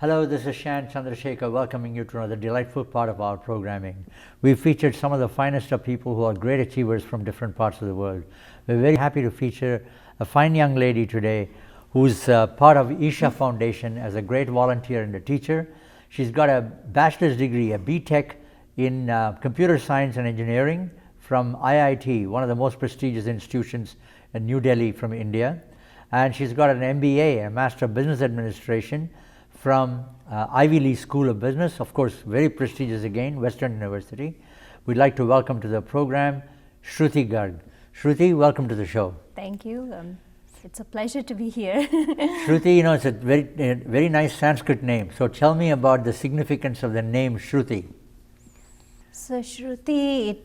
Hello, this is Shan, Chandrasekar, welcoming you to another delightful part of our programming. We've featured some of the finest of people who are great achievers from different parts of the world. We're very happy to feature a fine young lady today who's part of Isha Foundation as a great volunteer and a teacher. She's got a bachelor's degree, a BTech in computer science and engineering from IIT, one of the most prestigious institutions in New Delhi from India. And she's got an MBA, a Master of Business Administration from Ivy League School of Business, of course, very prestigious again, Western University. We'd like to welcome to the program Shruti Garg. Shruti, welcome to the show. Thank you. It's a pleasure to be here. Shruti, you know, it's a very nice Sanskrit name. So tell me about the significance of the name Shruti. So Shruti,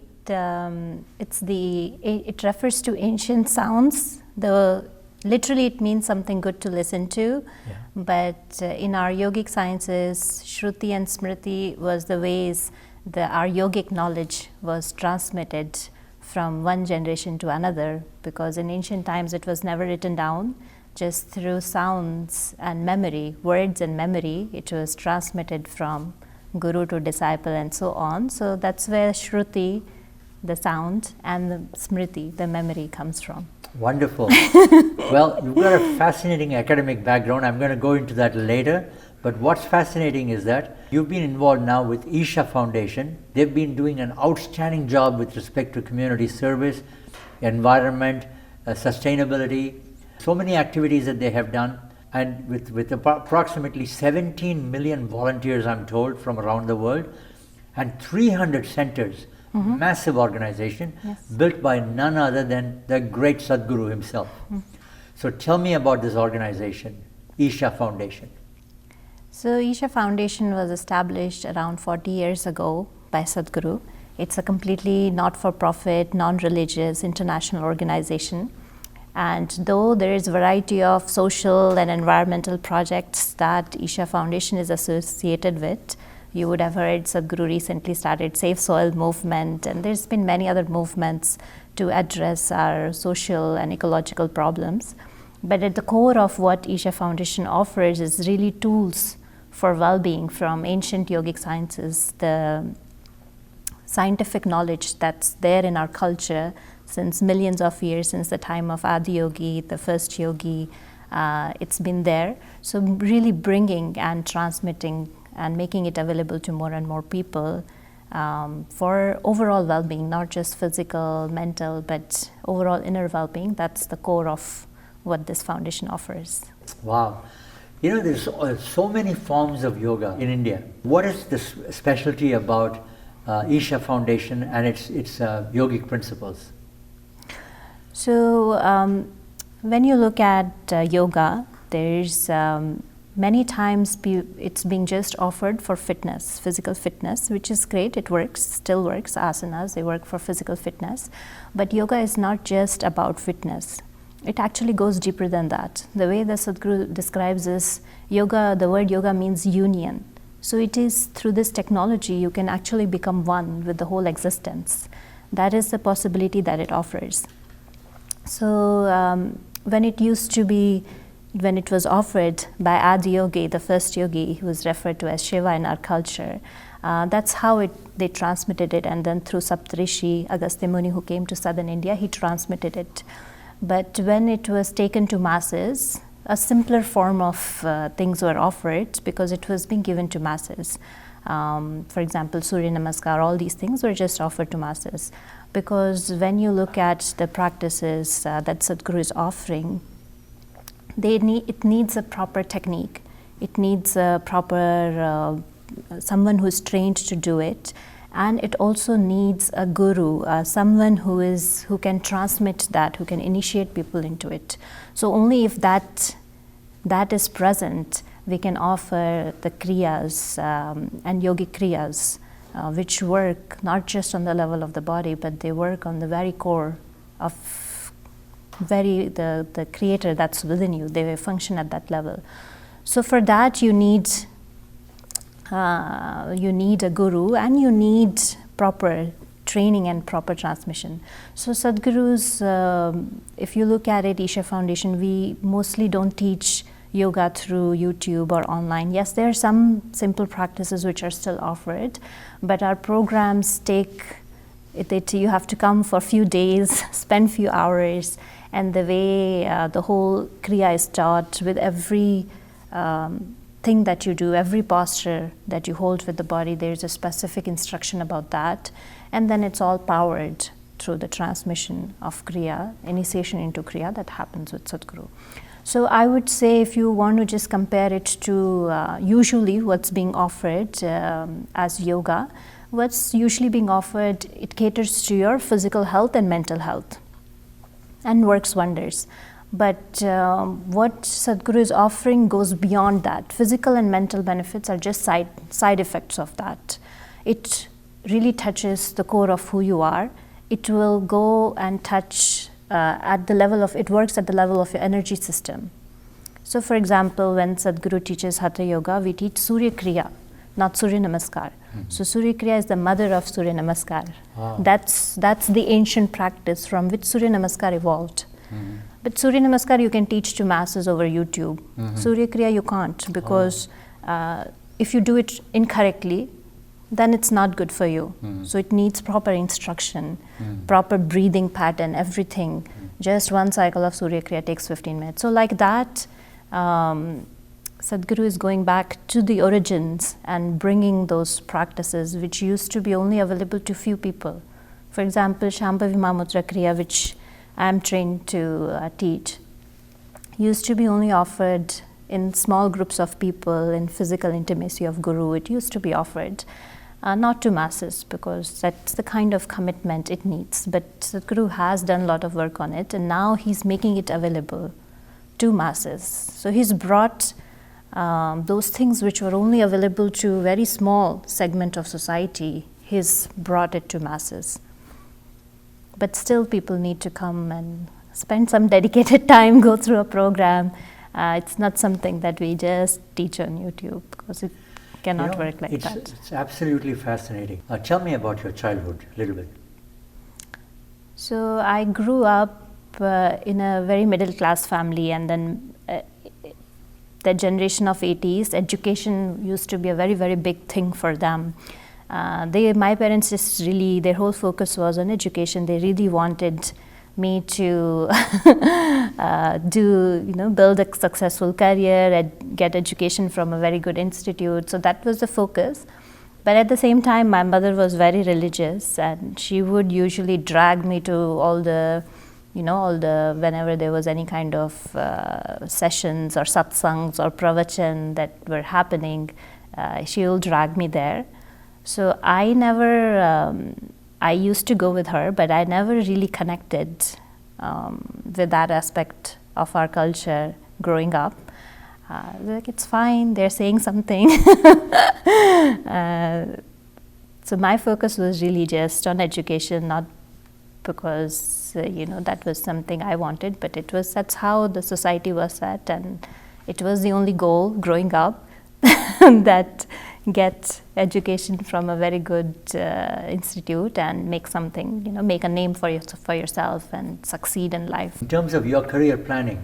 it refers to ancient sounds. Literally, it means something good to listen to. Yeah. But in our yogic sciences, Shruti and Smriti was the ways our yogic knowledge was transmitted from one generation to another, because in ancient times it was never written down. Just through sounds and memory, words and memory, it was transmitted from guru to disciple and so on. So that's where Shruti, the sound, and the Smriti, the memory, comes from. Wonderful. Well, you've got a fascinating academic background. I'm going to go into that later. But what's fascinating is that you've been involved now with Isha Foundation. They've been doing an outstanding job with respect to community service, environment, sustainability, so many activities that they have done. And with approximately 17 million volunteers, I'm told, from around the world, and 300 centers. Mm-hmm. Massive organization, yes, built by none other than the great Sadhguru himself. Mm-hmm. So tell me about this organization, Isha Foundation. So Isha Foundation was established around 40 years ago by Sadhguru. It's a completely not-for-profit, non-religious international organization. And though there is a variety of social and environmental projects that Isha Foundation is associated with, you would have heard Sadhguru recently started Safe Soil movement, and there's been many other movements to address our social and ecological problems. But at the core of what Isha Foundation offers is really tools for well-being from ancient yogic sciences, the scientific knowledge that's there in our culture since millions of years, since the time of Adi Yogi, the first yogi, it's been there. So really bringing and transmitting and making it available to more and more people for overall well-being, not just physical, mental, but overall inner well-being. That's the core of what this foundation offers. Wow. You know, there's so many forms of yoga in India. What is the specialty about Isha Foundation and its yogic principles? So when you look at yoga, there's many times it's being just offered for fitness, physical fitness, which is great. It works, still works. Asanas, they work for physical fitness. But yoga is not just about fitness. It actually goes deeper than that. The way the Sadhguru describes is yoga, the word yoga means union. So it is through this technology you can actually become one with the whole existence. That is the possibility that it offers. So when it was offered by Adi Yogi, the first yogi, who is referred to as Shiva in our culture, that's how they transmitted it. And then through Saptarishi, Agastya Muni, who came to southern India, he transmitted it. But when it was taken to masses, a simpler form of things were offered because it was being given to masses. For example, Surya Namaskar, all these things were just offered to masses. Because when you look at the practices that Sadhguru is offering, it needs a proper technique. It needs a proper someone who is trained to do it, and it also needs a guru, someone who can transmit that, who can initiate people into it. So only if that is present, we can offer the kriyas and yogic kriyas, which work not just on the level of the body, but they work on the very core of the creator that's within you. They function at that level. So for that you need a guru, and you need proper training and proper transmission. So Sadhguru's, if you look at it, Isha Foundation, we mostly don't teach yoga through YouTube or online. Yes, there are some simple practices which are still offered, but our programs you have to come for a few days, spend few hours, and the way the whole Kriya is taught with every thing that you do, every posture that you hold with the body, there's a specific instruction about that, and then it's all powered through the transmission of Kriya, initiation into Kriya that happens with Sadhguru. So I would say if you want to just compare it to usually what's being offered as yoga, what's usually being offered, it caters to your physical health and mental health and works wonders. But what Sadhguru is offering goes beyond that. Physical and mental benefits are just side effects of that. It really touches the core of who you are. It will go and touch it works at the level of your energy system. So for example, when Sadhguru teaches Hatha Yoga, we teach Surya Kriya, not Surya Namaskar. So Surya Kriya is the mother of Surya Namaskar. That's the ancient practice from which Surya Namaskar evolved. But Surya Namaskar you can teach to masses over YouTube. Surya Kriya you can't, because if you do it incorrectly, then it's not good for you. So it needs proper instruction, proper breathing pattern, everything. Just one cycle of Surya Kriya takes 15 minutes. So like that, Sadhguru is going back to the origins and bringing those practices which used to be only available to few people. For example, Shambhavi Mahamudra Kriya, which I am trained to teach, used to be only offered in small groups of people in physical intimacy of Guru. It used to be offered. Not to masses, because that's the kind of commitment it needs. But Sadhguru has done a lot of work on it, and now he's making it available to masses. So he's brought those things which were only available to a very small segment of society, he's brought it to masses. But still people need to come and spend some dedicated time, go through a program. It's not something that we just teach on YouTube, because it cannot work like that. It's absolutely fascinating. Tell me about your childhood a little bit. So I grew up in a very middle class family, and then the generation of 80s, education used to be a very, very big thing for them. My parents just really, their whole focus was on education. They really wanted me to build a successful career and get education from a very good institute. So that was the focus. But at the same time, my mother was very religious, and she would usually drag me to all the whenever there was any kind of sessions or satsangs or pravachan that were happening, she will drag me there. So I used to go with her, but I never really connected with that aspect of our culture growing up. Like, it's fine, they're saying something. So my focus was really just on education, not because that was something I wanted, but that's how the society was set, and it was the only goal growing up that get education from a very good institute and make something, make a name for yourself and succeed in life. In terms of your career planning,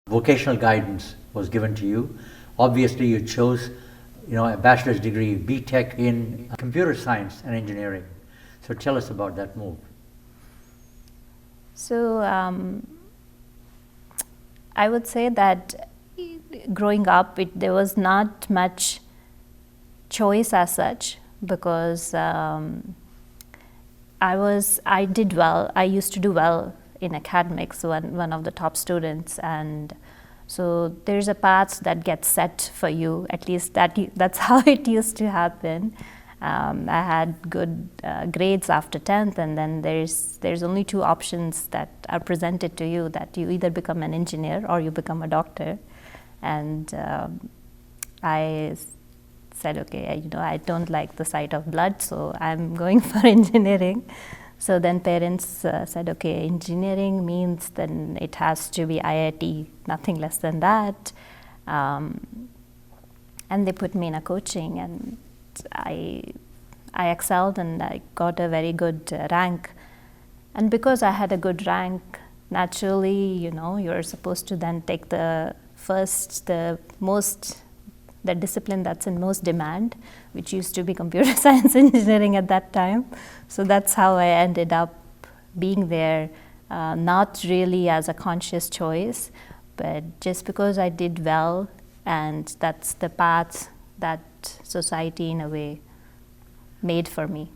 vocational guidance was given to you. Obviously you chose a bachelor's degree, B.Tech in computer science and engineering. So tell us about that move. So I would say that growing up, there was not much choice as such, because I did well. I used to do well in academics, one of the top students, and so there's a path that gets set for you. At least that's how it used to happen. I had good grades after 10th, and then there's only two options that are presented to you, that you either become an engineer or you become a doctor. And I said, okay, I don't like the sight of blood, so I'm going for engineering. So then parents said, okay, engineering means then it has to be IIT, nothing less than that. And they put me in a coaching, and I excelled, and I got a very good rank. And because I had a good rank, naturally, you're supposed to then take the first the discipline that's in most demand, which used to be computer science engineering at that time. So that's how I ended up being there, not really as a conscious choice, but just because I did well, and that's the path that society in a way made for me.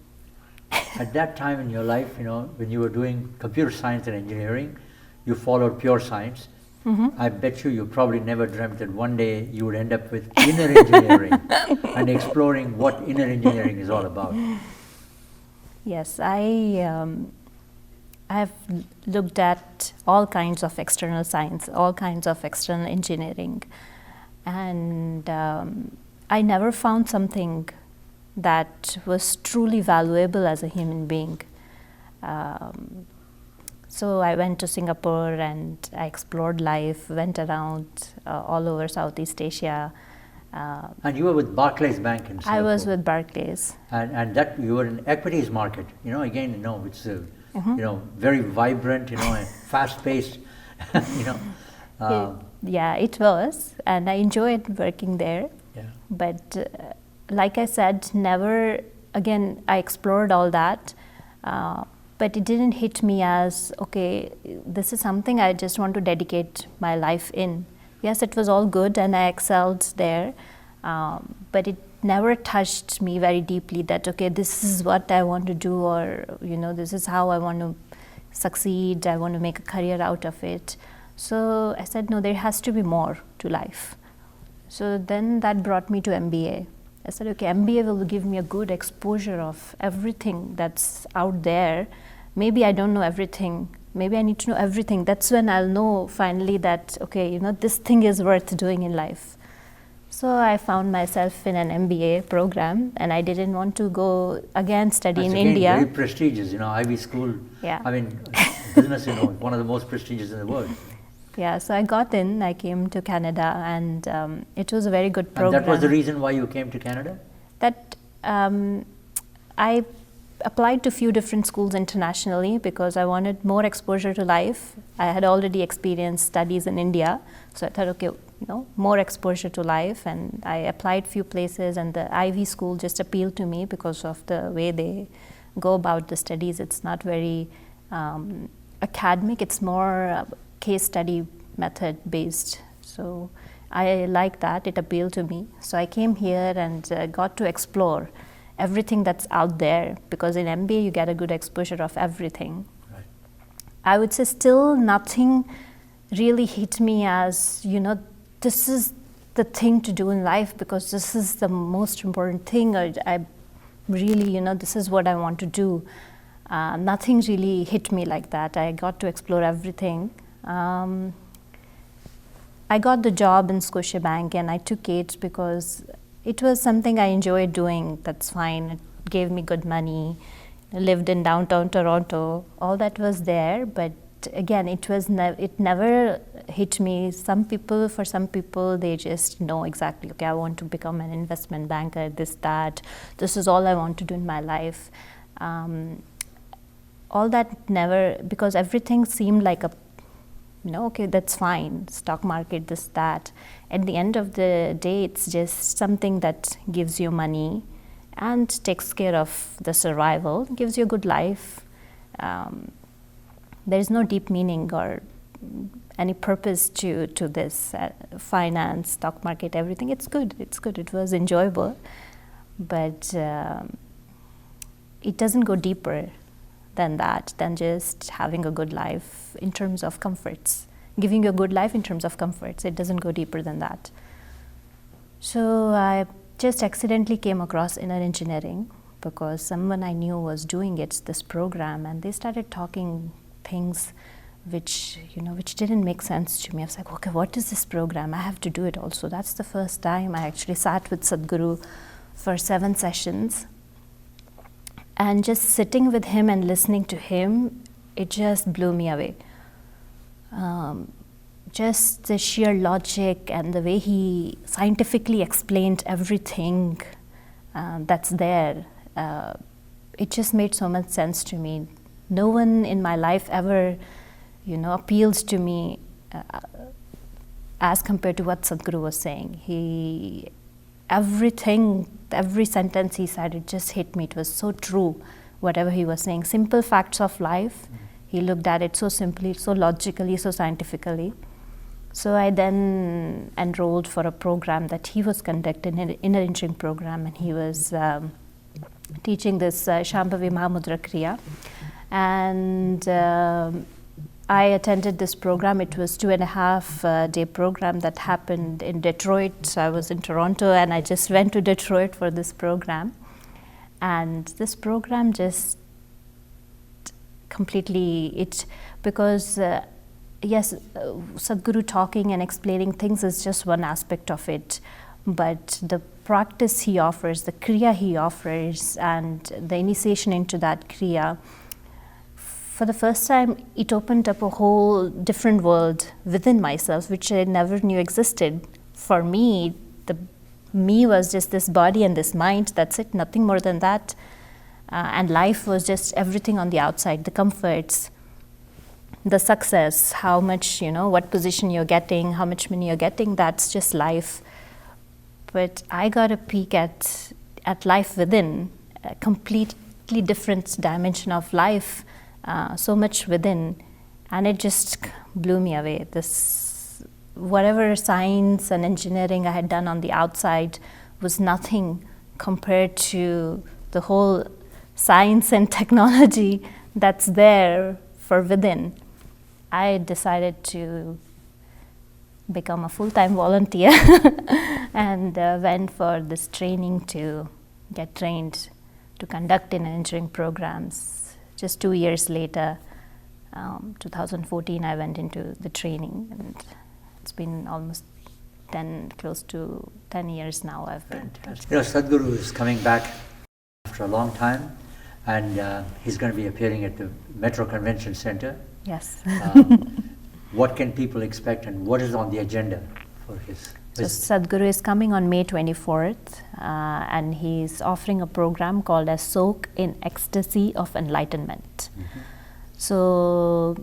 At that time in your life, when you were doing computer science and engineering, you followed pure science. I bet you probably never dreamt that one day you would end up with inner engineering and exploring what inner engineering is all about. Yes, I have looked at all kinds of external science, all kinds of external engineering, and I never found something that was truly valuable as a human being. So I went to Singapore and I explored life, went around all over Southeast Asia. And you were with Barclays Bank in Singapore. I was with Barclays. And that you were in equities market, again, it's very vibrant, and fast-paced, Yeah, it was, and I enjoyed working there. Yeah. But like I said, never, again, I explored all that, but it didn't hit me as, okay, this is something I just want to dedicate my life in. Yes, it was all good and I excelled there, but it never touched me very deeply that, okay, this is what I want to do, or, this is how I want to succeed, I want to make a career out of it. So I said, no, there has to be more to life. So then that brought me to MBA. I said, okay, MBA will give me a good exposure of everything that's out there. Maybe I don't know everything. Maybe I need to know everything. That's when I'll know finally that, okay, this thing is worth doing in life. So I found myself in an MBA program, and I didn't want to go again study in India. Very prestigious, Ivy School. Yeah. I mean, business, one of the most prestigious in the world. Yeah, so I got in, I came to Canada, and it was a very good program. And that was the reason why you came to Canada? That I applied to a few different schools internationally because I wanted more exposure to life. I had already experienced studies in India, so I thought, okay, more exposure to life, and I applied few places, and the Ivy School just appealed to me because of the way they go about the studies. It's not very academic, it's more case study method based. So I like that, it appealed to me. So I came here and got to explore everything that's out there, because in MBA you get a good exposure of everything. Right. I would say still nothing really hit me as, this is the thing to do in life because this is the most important thing, or I really, this is what I want to do. Nothing really hit me like that. I got to explore everything. I got the job in Scotiabank and I took it because it was something I enjoyed doing. That's fine. It gave me good money. I lived in downtown Toronto. All that was there, but again, it never hit me. For some people, they just know exactly, okay, I want to become an investment banker, this is all I want to do in my life. All that never, because everything seemed like okay, that's fine, stock market, this, that. At the end of the day, it's just something that gives you money and takes care of the survival, gives you a good life. There is no deep meaning or any purpose to this. Finance, stock market, everything, it's good, it was enjoyable, but it doesn't go deeper than that, than just having a good life in terms of comforts, giving you a good life in terms of comforts. It doesn't go deeper than that. So I just accidentally came across inner engineering because someone I knew was doing this program, and they started talking things which didn't make sense to me. I was like, okay, what is this program? I have to do it also. That's the first time I actually sat with Sadhguru for 7 sessions. And just sitting with him and listening to him, it just blew me away. Just the sheer logic and the way he scientifically explained everything that's there, it just made so much sense to me. No one in my life ever, appeals to me as compared to what Sadhguru was saying. Every sentence he said, it just hit me. It was so true, whatever he was saying. Simple facts of life. He looked at it so simply, so logically, so scientifically. So I then enrolled for a program that he was conducting, an inner engineering program, and he was teaching this Shambhavi Mahamudra Kriya. And I attended this program. It was 2.5 day program that happened in Detroit. So I was in Toronto, and I just went to Detroit for this program. And this program just completely, because yes, Sadhguru talking and explaining things is just one aspect of it, but the practice he offers, the Kriya he offers, and the initiation into that Kriya, for the first time, it opened up a whole different world within myself, which I never knew existed. For me, the me was just this body and this mind, that's it, nothing more than that. And life was just everything on the outside, the comforts, the success, how much, what position you're getting, how much money you're getting, that's just life. But I got a peek at life within, a completely different dimension of life, so much within, and it just blew me away. This, whatever science and engineering I had done on the outside was nothing compared to the whole science and technology that's there for within. I decided to become a full-time volunteer and went for this training to get trained to conduct in engineering programs. Just 2 years later, 2014, I went into the training, and it's been almost close to 10 years now I've been. Sadhguru is coming back after a long time, and he's going to be appearing at the Metro Convention Center. Yes. What can people expect, and what is on the agenda for his visit? So Sadhguru is coming on May 24th, and he's offering a program called as Soak in Ecstasy of Enlightenment. Mm-hmm. So,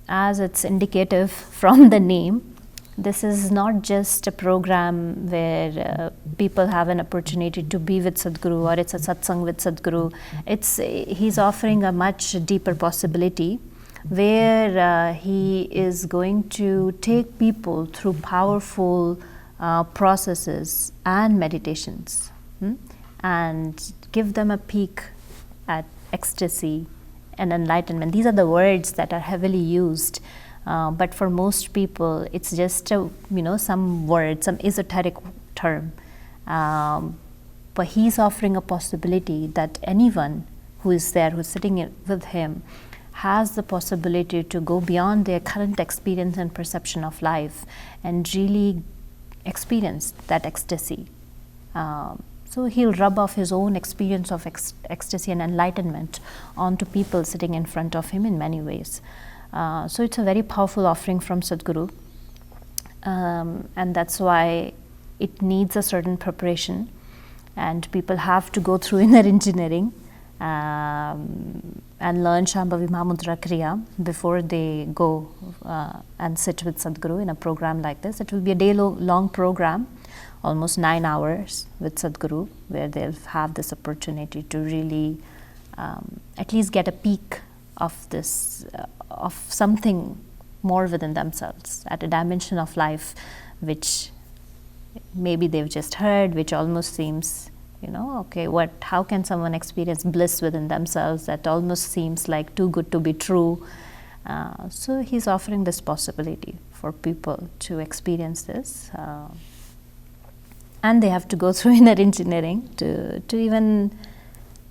as it's indicative from the name, this is not just a program where people have an opportunity to be with Sadhguru, or it's a satsang with Sadhguru. He's offering a much deeper possibility where he is going to take people through powerful processes and meditations, and give them a peek at ecstasy and enlightenment. These are the words that are heavily used, but for most people it's just some word, some esoteric term, but he's offering a possibility that anyone who is there, who's sitting with him, has the possibility to go beyond their current experience and perception of life and really experience that ecstasy. So he'll rub off his own experience of ecstasy and enlightenment onto people sitting in front of him in many ways. So it's a very powerful offering from Sadhguru, and that's why it needs a certain preparation, and people have to go through inner engineering and learn Shambhavi Mahamudra Kriya before they go and sit with Sadhguru in a program like this. It will be a day-long program, almost 9 hours with Sadhguru, where they'll have this opportunity to really at least get a peek of this, of something more within themselves, at a dimension of life which maybe they've just heard, which almost seems, okay, how can someone experience bliss within themselves? That almost seems like too good to be true. So he's offering this possibility for people to experience this. And they have to go through inner engineering to even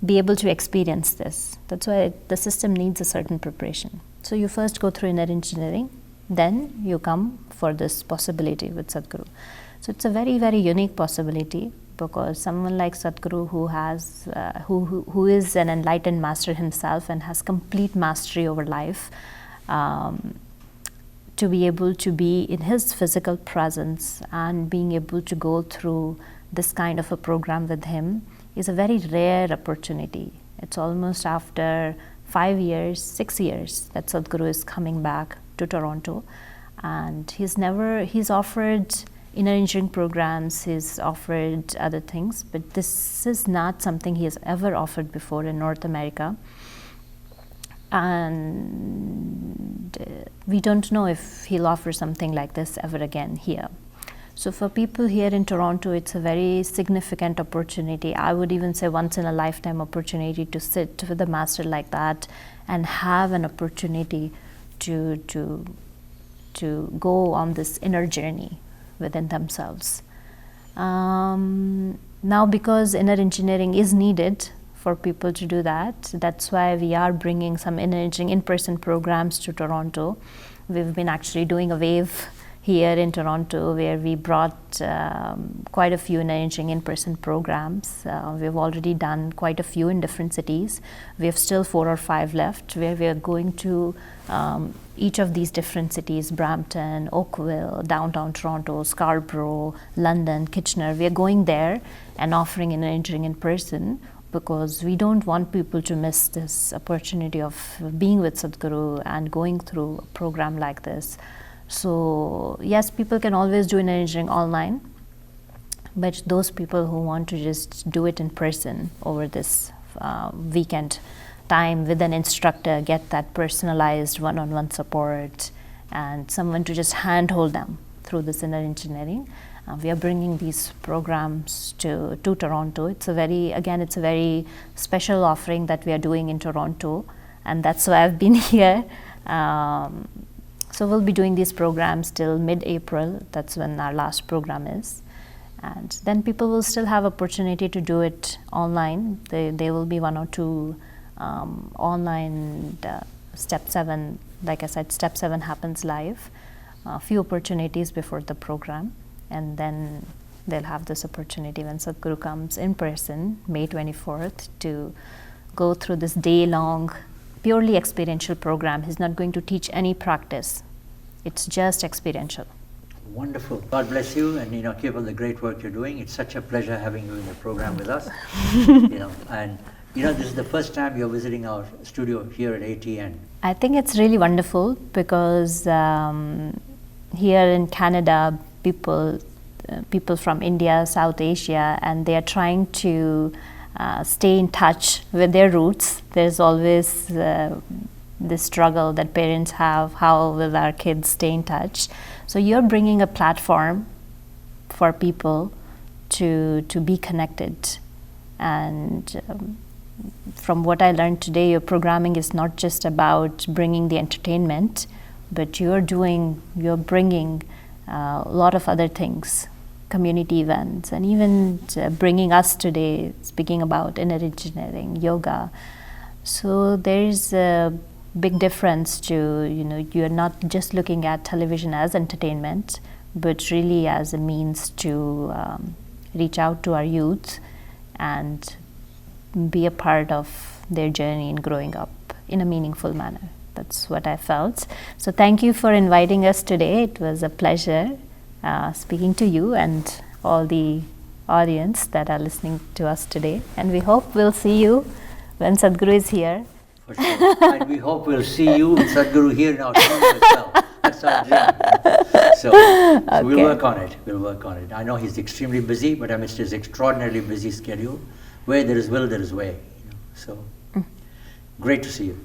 be able to experience this. That's why the system needs a certain preparation. So you first go through inner engineering, then you come for this possibility with Sadhguru. So it's a very, very unique possibility, because someone like Sadhguru, who has who is an enlightened master himself and has complete mastery over life, to be able to be in his physical presence and being able to go through this kind of a program with him is a very rare opportunity. It's almost after 5 years, 6 years that Sadhguru is coming back to Toronto, And he's offered inner engineering programs, he's offered other things, but this is not something he has ever offered before in North America. And we don't know if he'll offer something like this ever again here. So for people here in Toronto, it's a very significant opportunity. I would even say once in a lifetime opportunity to sit with a master like that and have an opportunity to go on this inner journey within themselves. Now, because inner engineering is needed for people to do that, that's why we are bringing some inner engineering in-person programs to Toronto. We've been actually doing a wave here in Toronto where we brought quite a few inner engineering in-person programs. We've already done quite a few in different cities. We have still 4 or 5 left where we are going to each of these different cities: Brampton, Oakville, downtown Toronto, Scarborough, London, Kitchener. We are going there and offering inner engineering in person, because we don't want people to miss this opportunity of being with Sadhguru and going through a program like this. So yes, people can always do inner engineering online, but those people who want to just do it in person over this weekend time with an instructor, get that personalized one-on-one support and someone to just handhold them through this inner engineering. We are bringing these programs to Toronto. It's a very special offering that we are doing in Toronto, and that's why I've been here. So we'll be doing these programs till mid-April. That's when our last program is. And then people will still have opportunity to do it online. There will be 1 or 2 online Step 7. Like I said, Step 7 happens live. A few opportunities before the program. And then they'll have this opportunity when Sadhguru comes in person, May 24th, to go through this day-long, purely experiential program. He's not going to teach any practice. It's just experiential. Wonderful. God bless you, and keep up the great work you're doing. It's such a pleasure having you in the program with us. This is the first time you're visiting our studio here at ATN. I think it's really wonderful because here in Canada, people from India, South Asia, and they are trying to stay in touch with their roots. There's always this struggle that parents have: how will our kids stay in touch? So you're bringing a platform for people to be connected. And from what I learned today, your programming is not just about bringing the entertainment, but you're bringing a lot of other things, community events, and even bringing us today, speaking about inner engineering, yoga. So there's a big difference to, you're not just looking at television as entertainment, but really as a means to reach out to our youth and be a part of their journey in growing up in a meaningful manner. That's what I felt. So thank you for inviting us today. It was a pleasure speaking to you and all the audience that are listening to us today. And we hope we'll see you when Sadhguru is here. For sure. And we hope we'll see you with Sadhguru here in our studio as well. That's our dream. So we'll work on it. I know he's extremely busy, but amidst his extraordinarily busy schedule, where there is will, there is way. So great to see you.